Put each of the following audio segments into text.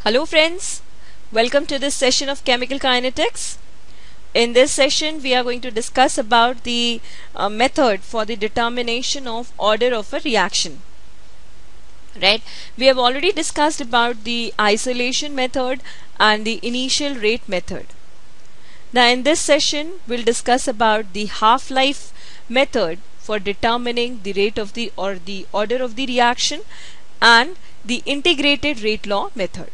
Hello friends, welcome to this session of chemical kinetics. In this session we are going to discuss about the method for the determination of order of a reaction. Right? We have already discussed about the isolation method and the initial rate method. Now in this session we'll discuss about the half-life method for determining the rate of the order of the reaction and the integrated rate law method.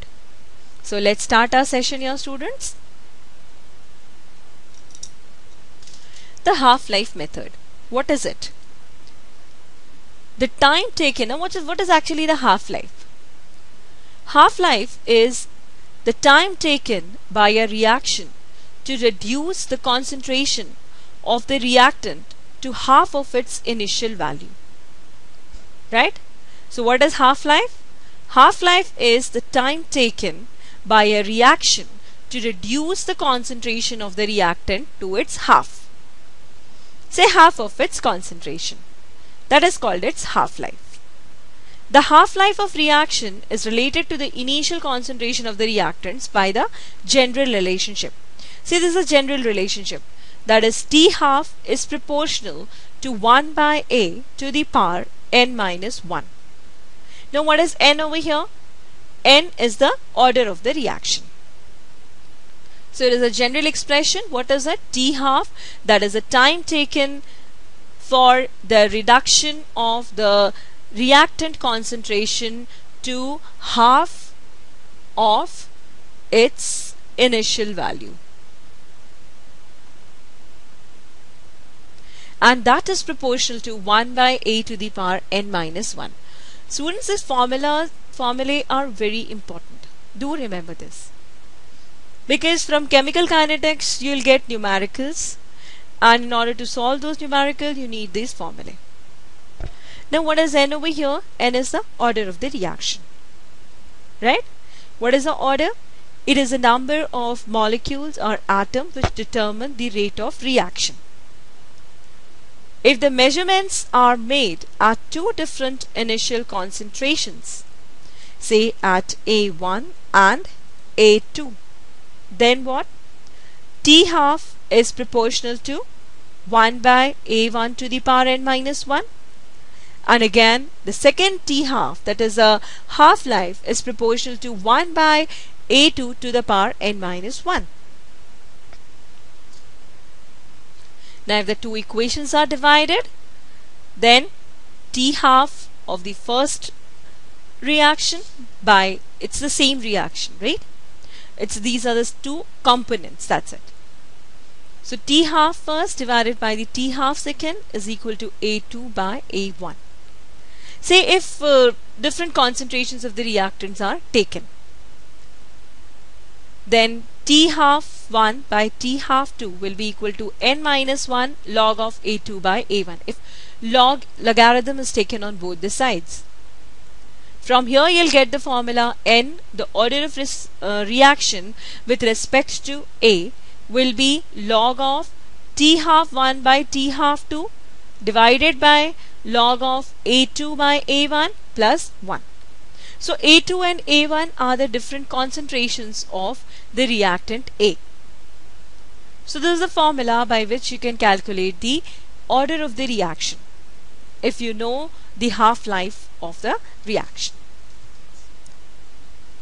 So let's start our session here, students. The half-life method. What is it? The time taken. Now what is actually the half-life? Half-life is the time taken by a reaction to reduce the concentration of the reactant to half of its initial value. Right? So what is half-life? Half-life is the time taken by a reaction to reduce the concentration of the reactant to its half. Say half of its concentration. That is called its half-life. The half-life of reaction is related to the initial concentration of the reactants by the general relationship. See, this is a general relationship. That is, T half is proportional to 1 by A to the power n minus 1. Now what is n over here? N is the order of the reaction. So it is a general expression. What is it? T half, that is the time taken for the reduction of the reactant concentration to half of its initial value. And that is proportional to 1 by A to the power n minus 1. Students, these formulae are very important. Do remember this. Because from chemical kinetics you'll get numericals, and in order to solve those numericals you need these formulae. Now what is n over here? N is the order of the reaction. Right? What is the order? It is the number of molecules or atoms which determine the rate of reaction. If the measurements are made at two different initial concentrations, say at A1 and A2, then what? T half is proportional to 1 by A1 to the power n minus 1, and again the second T half, that is a half-life, is proportional to 1 by A2 to the power n minus 1. Now if the two equations are divided, then T half of the first reaction by, it's the same reaction, right? These are the two components, that's it. So T half first divided by the T half second is equal to A2 by A1. Say if different concentrations of the reactants are taken, then T half 1 by T half 2 will be equal to n minus 1 log of A2 by A1 if logarithm is taken on both the sides. From here you'll get the formula n, the order of reaction with respect to A, will be log of T half 1 by T half 2 divided by log of A2 by A1 plus 1. So A2 and A1 are the different concentrations of the reactant A. So this is the formula by which you can calculate the order of the reaction if you know the half-life of the reaction.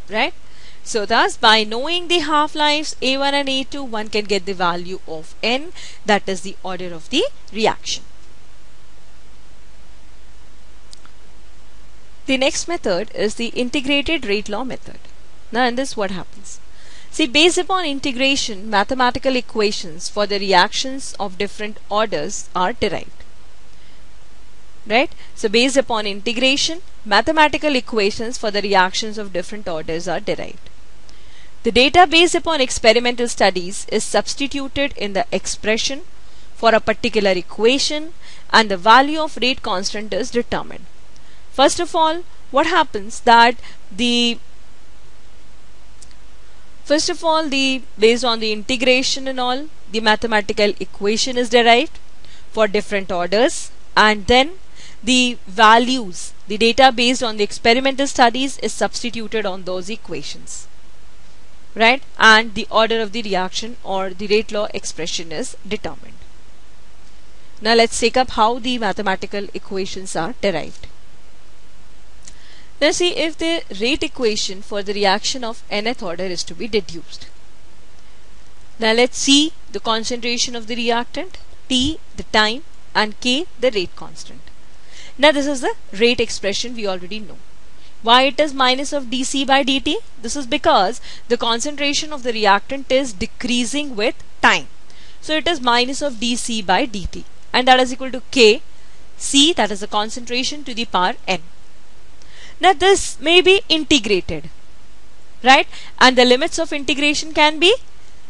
Right? So thus by knowing the half-lives A1 and A2, one can get the value of n, that is the order of the reaction. The next method is the integrated rate law method. Now in this what happens? See, based upon integration, mathematical equations for the reactions of different orders are derived. Right? So based upon integration, mathematical equations for the reactions of different orders are derived. The data based upon experimental studies is substituted in the expression for a particular equation, and the value of rate constant is determined. First of all, what happens that based on the integration and all, the mathematical equation is derived for different orders, and then the values, the data based on the experimental studies is substituted on those equations. right? And the order of the reaction or the rate law expression is determined. Now let's take up how the mathematical equations are derived. Now see, if the rate equation for the reaction of nth order is to be deduced. Now let's see the concentration of the reactant, T the time, and K the rate constant. Now this is the rate expression we already know. Why it is minus of dC by dt? This is because the concentration of the reactant is decreasing with time. So it is minus of dC by dt, and that is equal to K, C, that is the concentration, to the power n. Now this may be integrated, right? And the limits of integration can be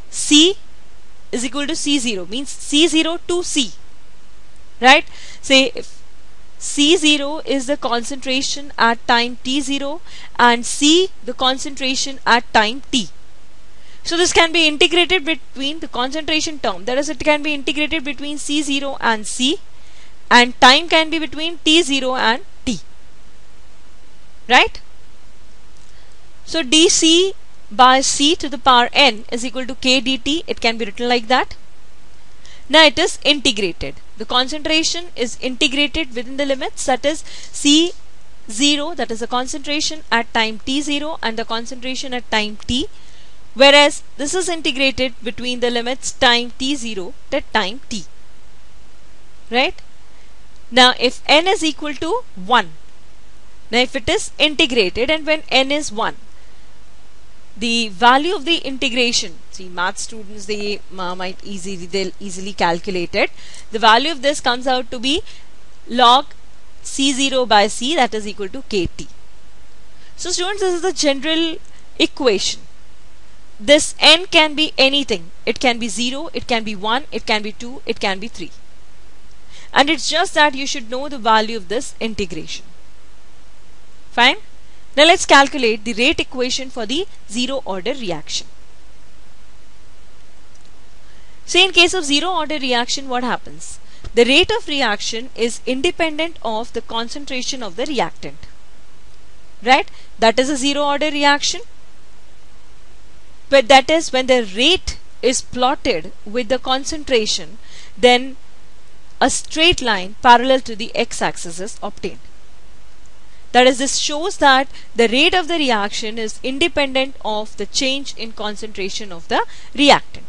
C is equal to C0, means C0 to C, right? Say if C0 is the concentration at time t0 and C the concentration at time t. So this can be integrated between the concentration term, that is, it can be integrated between C0 and C, and time can be between t0 and t, right? So dC by C to the power n is equal to K dt. It can be written like that. Now it is integrated. The concentration is integrated within the limits, that is C0, that is the concentration at time t0, and the concentration at time t, whereas this is integrated between the limits time t0 to time t, right? Now if n is equal to 1, now if it is integrated and when n is 1, the value of the integration, see, math students, they they'll easily calculate it. The value of this comes out to be log C0 by C, that is equal to KT. So students, this is the general equation. This n can be anything. It can be 0, it can be 1, it can be 2, it can be 3. And it's just that you should know the value of this integration. Fine? Now let's calculate the rate equation for the zero order reaction. So in case of zero order reaction, what happens? The rate of reaction is independent of the concentration of the reactant, right? That is a zero order reaction. But that is when the rate is plotted with the concentration, then a straight line parallel to the x-axis is obtained. That is, this shows that the rate of the reaction is independent of the change in concentration of the reactant.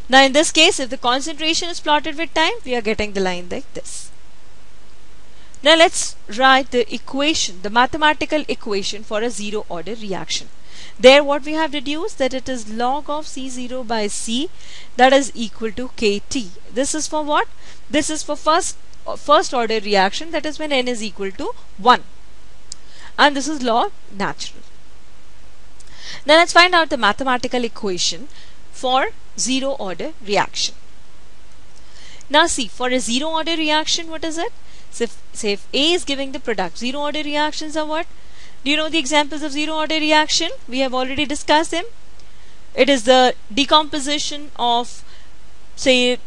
Now in this case, if the concentration is plotted with time, we are getting the line like this. Now let's write the equation, the mathematical equation for a zero order reaction. There what we have deduced, that it is log of C0 by C, that is equal to KT. This is for what? This is for first order reaction, that is when n is equal to 1, and this is log natural. Now let's find out the mathematical equation for zero order reaction. Now see, for a zero order reaction, what is it? So say if A is giving the product, zero order reactions are what? Do you know the examples of zero order reaction? We have already discussed them. It is the decomposition of, say,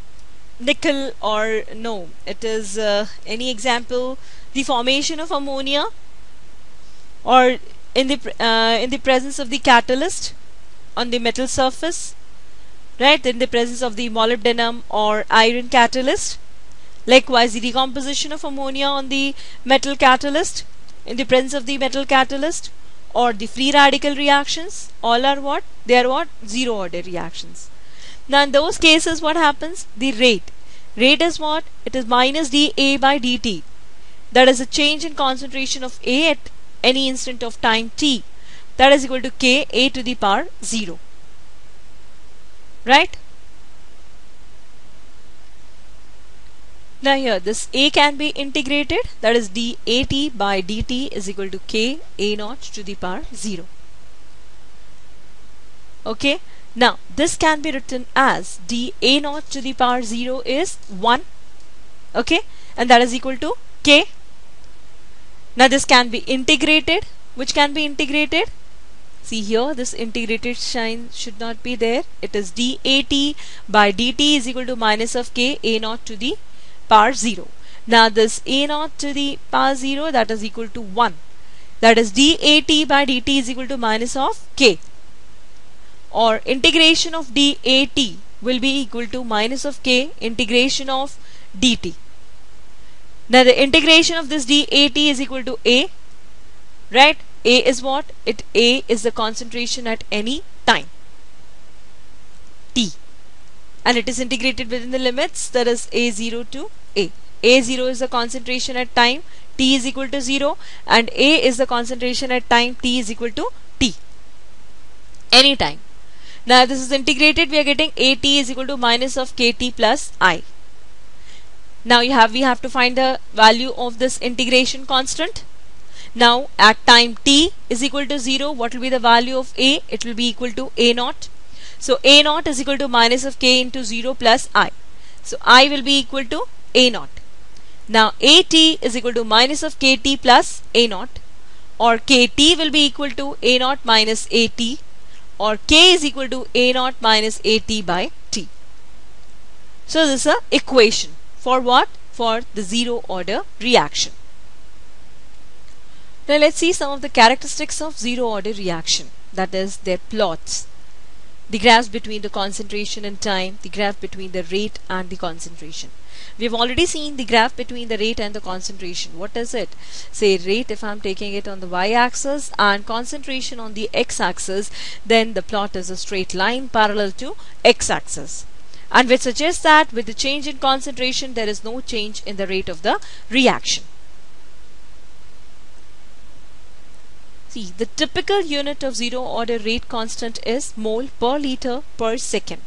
nickel, or no, it is any example, the formation of ammonia, or in the presence of the catalyst on the metal surface, right? In the presence of the molybdenum or iron catalyst. Likewise, the decomposition of ammonia on the metal catalyst, in the presence of the metal catalyst, or the free radical reactions, all are what? They are what? Zero order reactions. Now in those cases, what happens? The rate is what? It is minus dA by dt. That is a change in concentration of A at any instant of time t. That is equal to K A to the power 0. Right? Now here this A can be integrated, that is dAt by dt is equal to K A naught to the power 0. Okay, now this can be written as dA naught to the power 0 is 1, okay, and that is equal to K. Now this can be integrated. Which can be integrated? See here, this integrated sign should not be there. It is dAt by dt is equal to minus of K A naught to the power 0. Now this A naught to the power 0, that is equal to 1. That is dAt by dt is equal to minus of K. or integration of dAt will be equal to minus of k integration of dt. Now the integration of this dAt is equal to A, right? A is what? A is the concentration at any time t, and it is integrated within the limits, that is A0 to A. A0 is the concentration at time t is equal to 0, and A is the concentration at time t is equal to t, any time. Now this is integrated, we are getting At is equal to minus of kt plus I. Now we have to find the value of this integration constant. Now at time t is equal to 0, what will be the value of A? It will be equal to A naught. So A naught is equal to minus of k into 0 plus I. So I will be equal to A naught. Now At is equal to minus of kt plus A naught, or kt will be equal to A naught minus At, or k is equal to A naught minus At by t. So this is an equation for what? For the zero order reaction. Now let's see some of the characteristics of zero order reaction, that is their plots. The graphs between the concentration and time, the graph between the rate and the concentration. We have already seen the graph between the rate and the concentration. What is it? Say rate, if I am taking it on the y-axis and concentration on the x-axis, then the plot is a straight line parallel to x-axis, and which suggests that with the change in concentration there is no change in the rate of the reaction. See, the typical unit of zero order rate constant is mole per liter per second.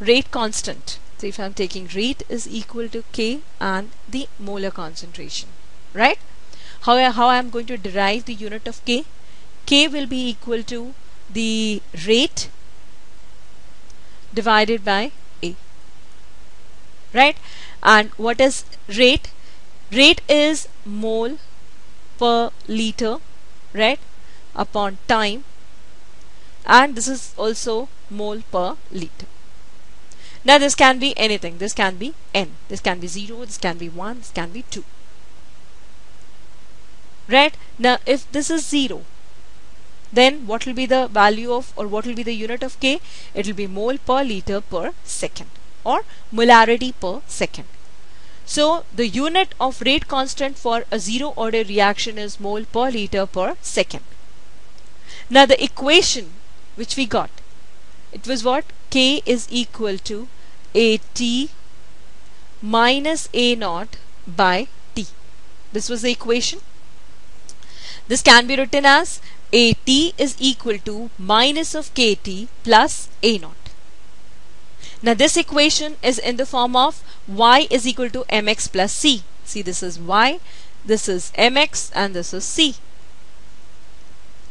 Rate constant. So if I am taking rate is equal to K and the molar concentration, right? How I am going to derive the unit of K? K will be equal to the rate divided by A, right? And what is rate? Rate is mole per liter, right, upon time, and this is also mole per liter. Now this can be anything. This can be n, this can be 0, this can be 1, this can be 2, right? Now if this is 0, then what will be the value of, or what will be the unit of K? It will be mole per liter per second, or molarity per second. So the unit of rate constant for a zero order reaction is mole per liter per second. Now the equation which we got, it was what? K is equal to At minus A naught by T. This was the equation. This can be written as At is equal to minus of Kt plus A naught. Now this equation is in the form of y is equal to mx plus c. See, this is y, this is mx, and this is c.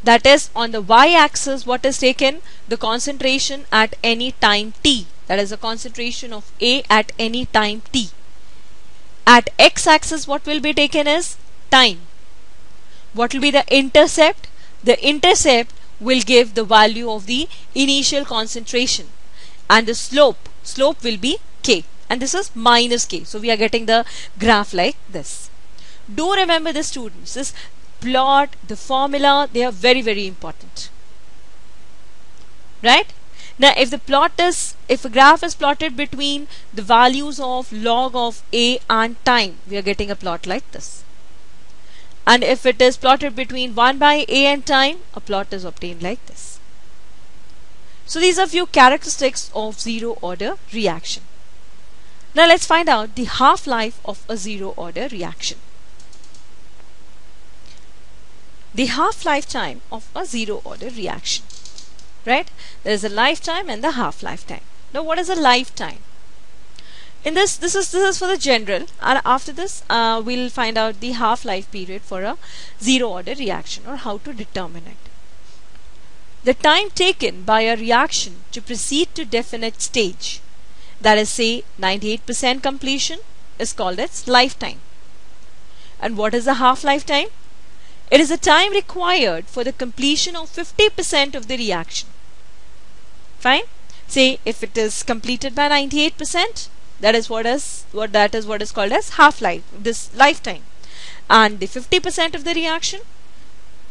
That is, on the y-axis what is taken? The concentration at any time t. That is the concentration of A at any time t. At x-axis what will be taken is time. What will be the intercept? The intercept will give the value of the initial concentration, and the slope will be k, and this is minus k. So we are getting the graph like this. Do remember this, students, this plot, the formula, they are very, very important, right? Now if a graph is plotted between the values of log of A and time, we are getting a plot like this. And if it is plotted between 1 by A and time, a plot is obtained like this. So these are few characteristics of zero order reaction. Now let's find out the half-life of a zero order reaction. The half-life time of a zero order reaction, right? There is a lifetime and the half-lifetime. Now what is a lifetime? In this is for the general, and after this we'll find out the half-life period for a zero order reaction, or how to determine it. The time taken by a reaction to proceed to definite stage, that is say 98% completion, is called its lifetime. And what is the half-life time? It is the time required for the completion of 50% of the reaction. Fine? Say if it is completed by 98%, that is what is called as half-life, this lifetime. And the 50% of the reaction,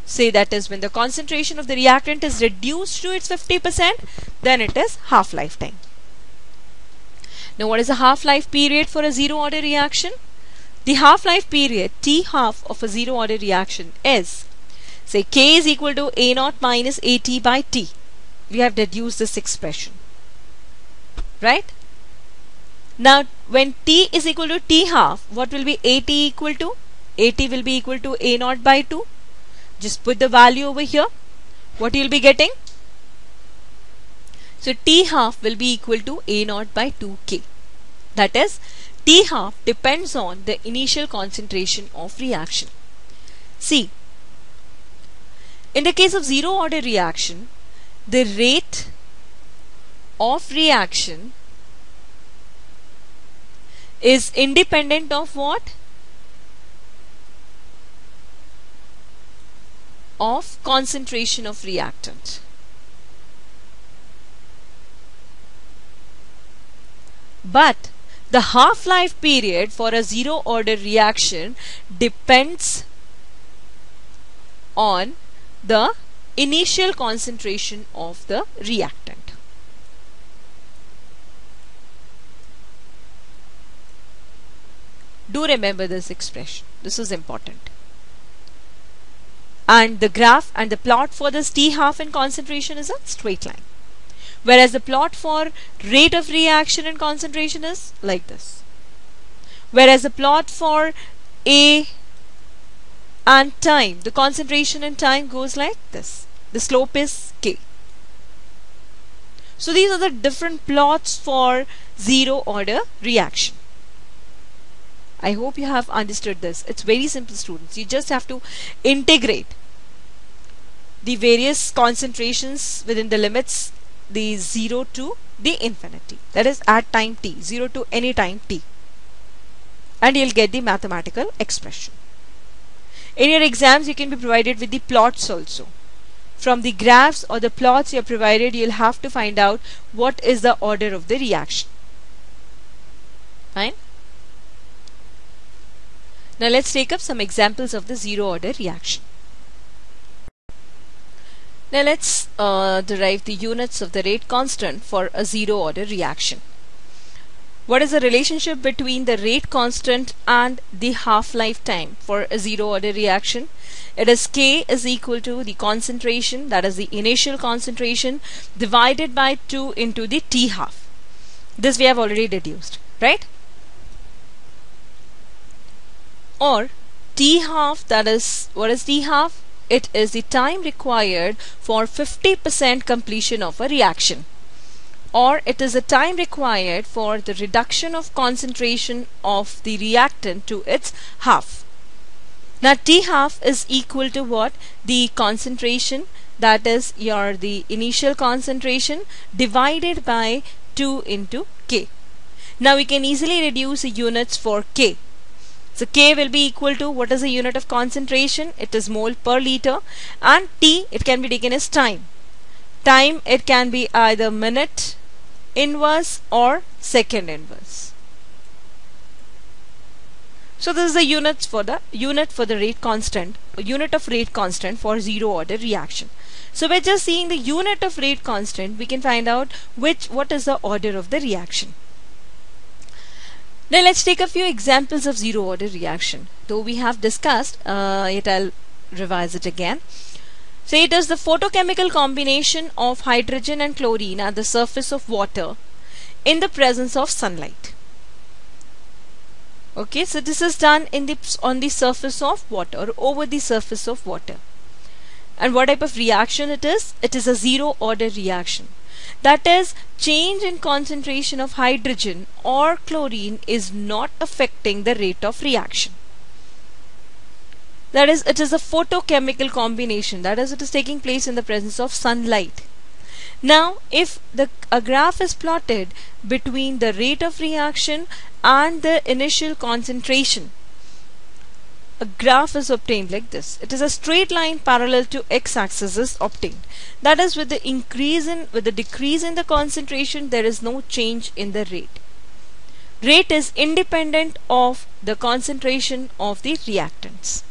say that is when the concentration of the reactant is reduced to its 50%, then it is half-life time. Now what is the half-life period for a zero order reaction? The half-life period T half of a zero order reaction is, say, K is equal to A naught minus AT by T. We have deduced this expression, right? Now when T is equal to T half, what will be AT equal to? AT will be equal to A naught by 2. Just put the value over here. What you will be getting? So T half will be equal to A naught by 2K. That is, T half depends on the initial concentration of reaction. See, in the case of zero order reaction, the rate of reaction is independent of what? Of concentration of reactant. But the half-life period for a zero order reaction depends on the initial concentration of the reactant. Do remember this expression. This is important. And the graph and the plot for this T half in concentration is a straight line. Whereas the plot for rate of reaction and concentration is like this. Whereas the plot for A and time, the concentration and time goes like this. The slope is K. So these are the different plots for zero order reaction. I hope you have understood this. It's very simple, students. You just have to integrate the various concentrations within the limits, the 0 to the infinity, that is at time t, 0 to any time t, and you'll get the mathematical expression. In your exams you can be provided with the plots also. From the graphs or the plots you are provided, you'll have to find out what is the order of the reaction. Fine. Now let's take up some examples of the zero order reaction. Now let's derive the units of the rate constant for a zero order reaction. What is the relationship between the rate constant and the half-life time for a zero order reaction? It is K is equal to the concentration, that is the initial concentration, divided by 2 into the T half. This we have already deduced, right? Or T half, that is, what is T half? It is the time required for 50% completion of a reaction, or it is the time required for the reduction of concentration of the reactant to its half. Now T half is equal to what? The concentration, that is the initial concentration, divided by 2 into K. Now we can easily reduce the units for K. So K will be equal to, what is the unit of concentration? It is mole per liter, and T, it can be taken as time. Time, it can be either minute inverse or second inverse. So this is the unit for the rate constant, unit of rate constant for zero order reaction. So by just seeing the unit of rate constant, we can find out what is the order of the reaction. Now let's take a few examples of zero order reaction. Though we have discussed, yet I'll revise it again. Say it is the photochemical combination of hydrogen and chlorine at the surface of water in the presence of sunlight. Okay, so this is done on the surface of water, or over the surface of water. And what type of reaction it is? It is a zero order reaction. That is, change in concentration of hydrogen or chlorine is not affecting the rate of reaction. That is, it is a photochemical combination. That is, it is taking place in the presence of sunlight. Now, if a graph is plotted between the rate of reaction and the initial concentration, a graph is obtained like this. It is a straight line parallel to x-axis is obtained. That is, with the decrease in the concentration, there is no change in the rate. Rate is independent of the concentration of the reactants.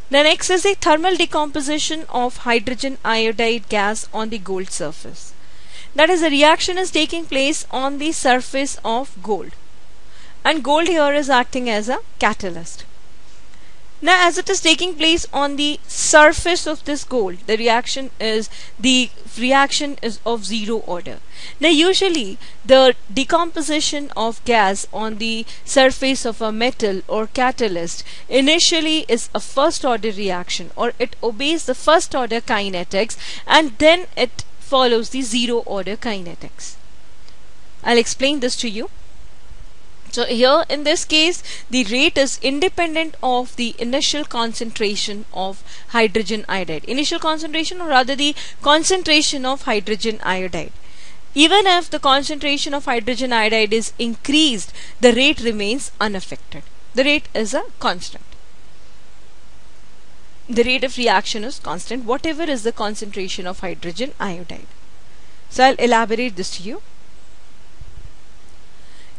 The next is the thermal decomposition of hydrogen iodide gas on the gold surface. That is, the reaction is taking place on the surface of gold, and gold here is acting as a catalyst. Now, as it is taking place on the surface of this gold, the reaction is of zero order. Now, usually the decomposition of gas on the surface of a metal or catalyst initially is a first order reaction, or it obeys the first order kinetics, and then it follows the zero order kinetics. I'll explain this to you. So here in this case, the rate is independent of the initial concentration of hydrogen iodide. Initial concentration, or rather the concentration of hydrogen iodide. Even if the concentration of hydrogen iodide is increased, the rate remains unaffected. The rate is a constant. The rate of reaction is constant, whatever is the concentration of hydrogen iodide. So I'll elaborate this to you.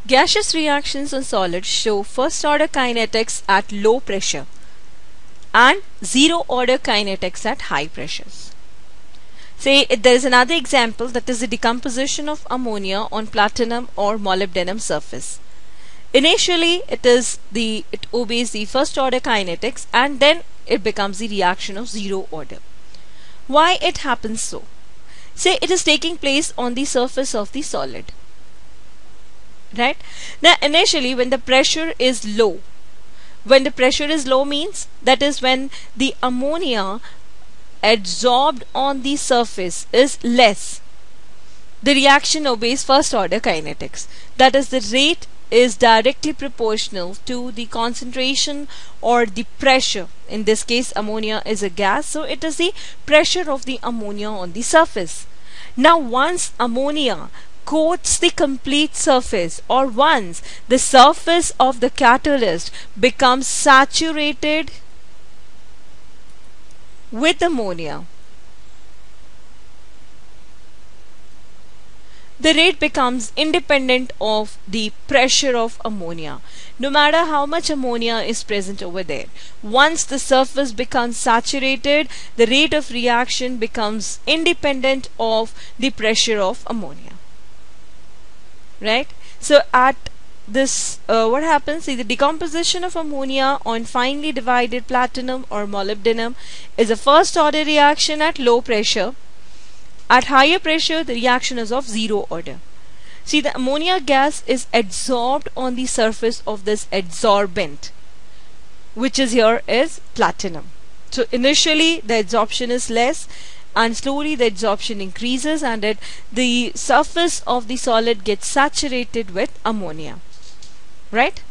Gaseous reactions on solids show first order kinetics at low pressure and zero order kinetics at high pressures. Say there is another example, that is the decomposition of ammonia on platinum or molybdenum surface. Initially it obeys the first order kinetics, and then it becomes the reaction of zero order. Why it happens so? Say it is taking place on the surface of the solid. Right? Now initially when the pressure is low, means that is when the ammonia adsorbed on the surface is less, the reaction obeys first order kinetics. That is, the rate is directly proportional to the concentration or the pressure. In this case ammonia is a gas, so it is the pressure of the ammonia on the surface. Now once ammonia coats the complete surface, or once the surface of the catalyst becomes saturated with ammonia, the rate becomes independent of the pressure of ammonia. No matter how much ammonia is present over there, once the surface becomes saturated, the rate of reaction becomes independent of the pressure of ammonia. Right? So at this, what happens? See, the decomposition of ammonia on finely divided platinum or molybdenum is a first order reaction at low pressure. At higher pressure, the reaction is of zero order. See, the ammonia gas is adsorbed on the surface of this adsorbent, which is here is platinum. So initially the adsorption is less, and slowly the adsorption increases, and the surface of the solid gets saturated with ammonia. Right?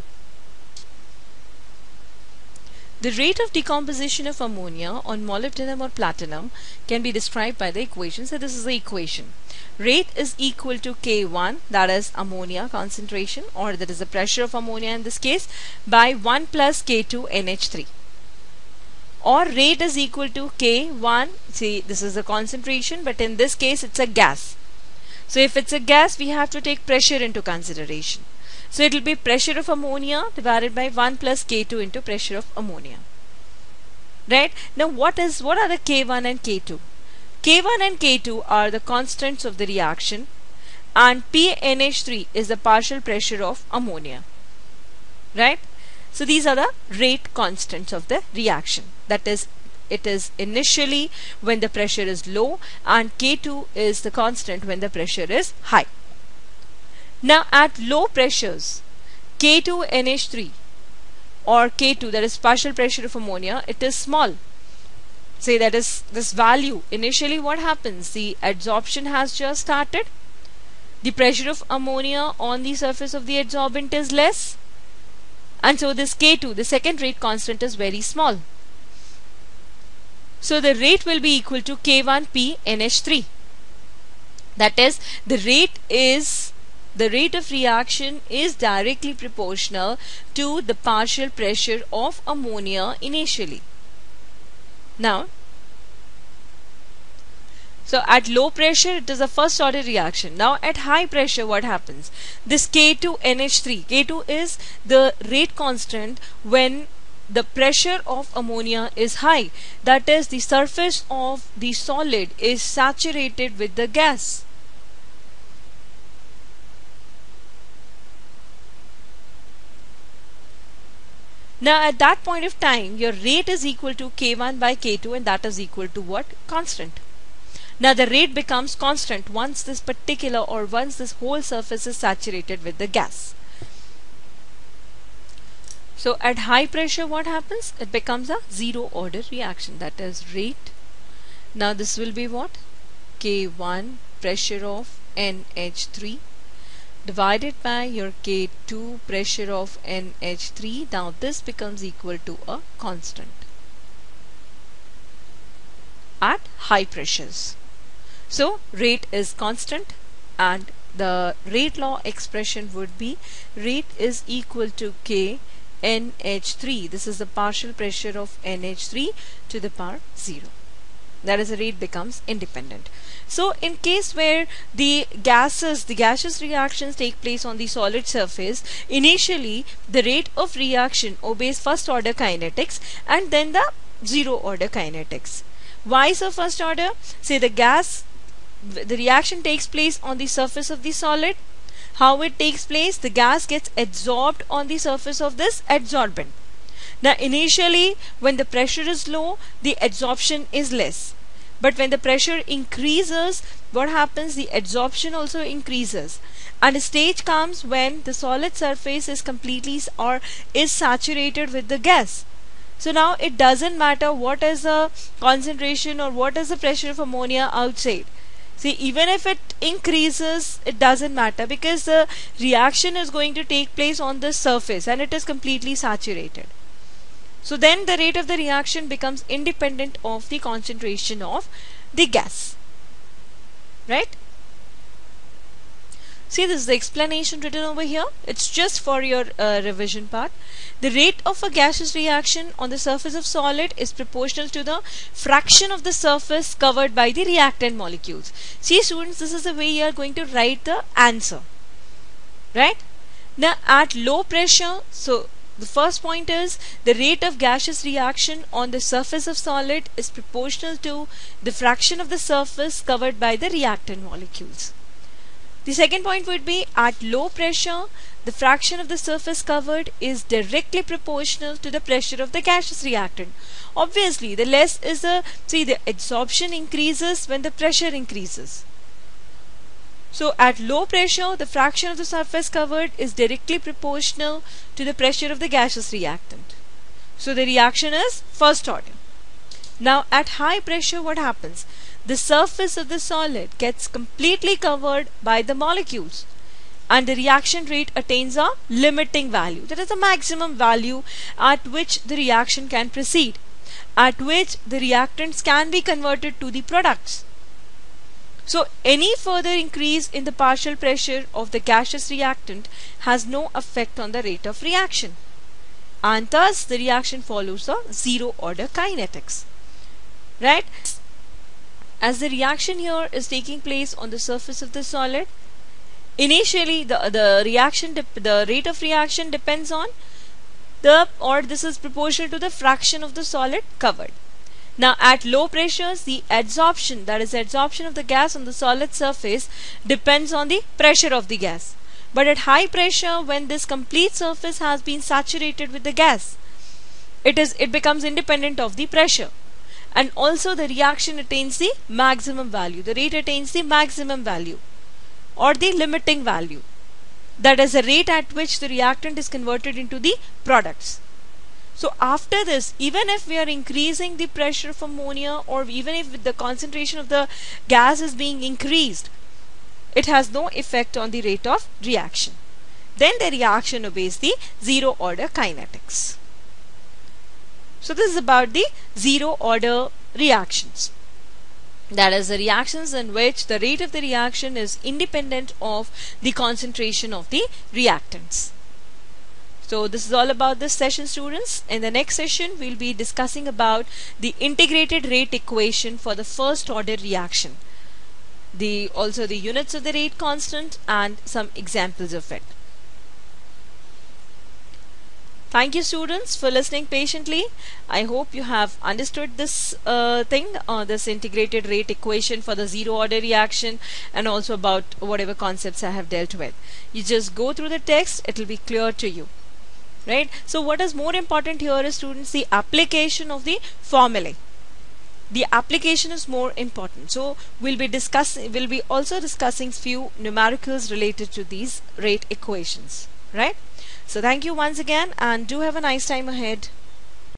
The rate of decomposition of ammonia on molybdenum or platinum can be described by the equation. So this is the equation. Rate is equal to K1, that is ammonia concentration, or that is the pressure of ammonia in this case, by 1 plus K2 NH3. Or rate is equal to K1, see this is the concentration, but in this case it's a gas. So if it's a gas, we have to take pressure into consideration. So it will be pressure of ammonia divided by 1 plus K2 into pressure of ammonia. Right? Now what are the K1 and K2? K1 and K2 are the constants of the reaction, and PNH3 is the partial pressure of ammonia. Right? So these are the rate constants of the reaction. That is, it is initially when the pressure is low, and K2 is the constant when the pressure is high. Now at low pressures, K2NH3 or K2, that is partial pressure of ammonia, it is small. Say that is this value. Initially what happens? The adsorption has just started. The pressure of ammonia on the surface of the adsorbent is less, and so this K2, the second rate constant, is very small. So the rate will be equal to K1P NH3. That is, the rate of reaction is directly proportional to the partial pressure of ammonia initially. Now, so at low pressure it is a first order reaction. Now at high pressure what happens? This K2NH3, K2 is the rate constant when the pressure of ammonia is high. That is, the surface of the solid is saturated with the gas. Now at that point of time, your rate is equal to K1 by K2, and that is equal to what? Constant. Now the rate becomes constant once this particular, or once this whole surface is saturated with the gas. So at high pressure what happens? It becomes a zero order reaction, that is rate. Now this will be what? K1 pressure of NH3 divided by your K2 pressure of NH3. Now this becomes equal to a constant at high pressures. So rate is constant, and the rate law expression would be rate is equal to K NH3. This is the partial pressure of NH3 to the power 0. That is, the rate becomes independent. So in case where the gaseous reactions take place on the solid surface, initially the rate of reaction obeys first order kinetics and then the zero order kinetics. Why so first order? Say the reaction takes place on the surface of the solid. How it takes place? The gas gets absorbed on the surface of this adsorbent. Now initially when the pressure is low, the absorption is less. But when the pressure increases, what happens? The absorption also increases. And a stage comes when the solid surface is completely or is saturated with the gas. So now it doesn't matter what is the concentration or what is the pressure of ammonia outside. See, even if it increases, it doesn't matter, because the reaction is going to take place on the surface and it is completely saturated. So then the rate of the reaction becomes independent of the concentration of the gas. Right? See, this is the explanation written over here. It's just for your revision part. The rate of a gaseous reaction on the surface of solid is proportional to the fraction of the surface covered by the reactant molecules. See students, this is the way you are going to write the answer. Right? Now at low pressure, so the first point is the rate of gaseous reaction on the surface of solid is proportional to the fraction of the surface covered by the reactant molecules. The second point would be at low pressure, the fraction of the surface covered is directly proportional to the pressure of the gaseous reactant. Obviously, the less is the adsorption increases when the pressure increases. So at low pressure, the fraction of the surface covered is directly proportional to the pressure of the gaseous reactant. So the reaction is first order. Now at high pressure, what happens? The surface of the solid gets completely covered by the molecules, and the reaction rate attains a limiting value. That is the maximum value at which the reaction can proceed, at which the reactants can be converted to the products. So any further increase in the partial pressure of the gaseous reactant has no effect on the rate of reaction, and thus the reaction follows the zero order kinetics. Right? As the reaction here is taking place on the surface of the solid, initially the rate of reaction depends on this is proportional to the fraction of the solid covered. Now at low pressures, the adsorption, that is the adsorption of the gas on the solid surface, depends on the pressure of the gas. But at high pressure, when this complete surface has been saturated with the gas, it becomes independent of the pressure. And also the reaction attains the maximum value. The rate attains the maximum value or the limiting value. That is the rate at which the reactant is converted into the products. So after this, even if we are increasing the pressure of ammonia, or even if the concentration of the gas is being increased, it has no effect on the rate of reaction. Then the reaction obeys the zero order kinetics. So this is about the zero order reactions. That is the reactions in which the rate of the reaction is independent of the concentration of the reactants. So this is all about this session, students. In the next session, we'll be discussing about the integrated rate equation for the first order reaction. Also the units of the rate constant and some examples of it. Thank you students for listening patiently. I hope you have understood this this integrated rate equation for the zero order reaction, and also about whatever concepts I have dealt with. You just go through the text, it will be clear to you. Right? So what is more important here is, students, the application of the formulae. The application is more important. So we'll be also discussing few numericals related to these rate equations. Right? So thank you once again, and do have a nice time ahead.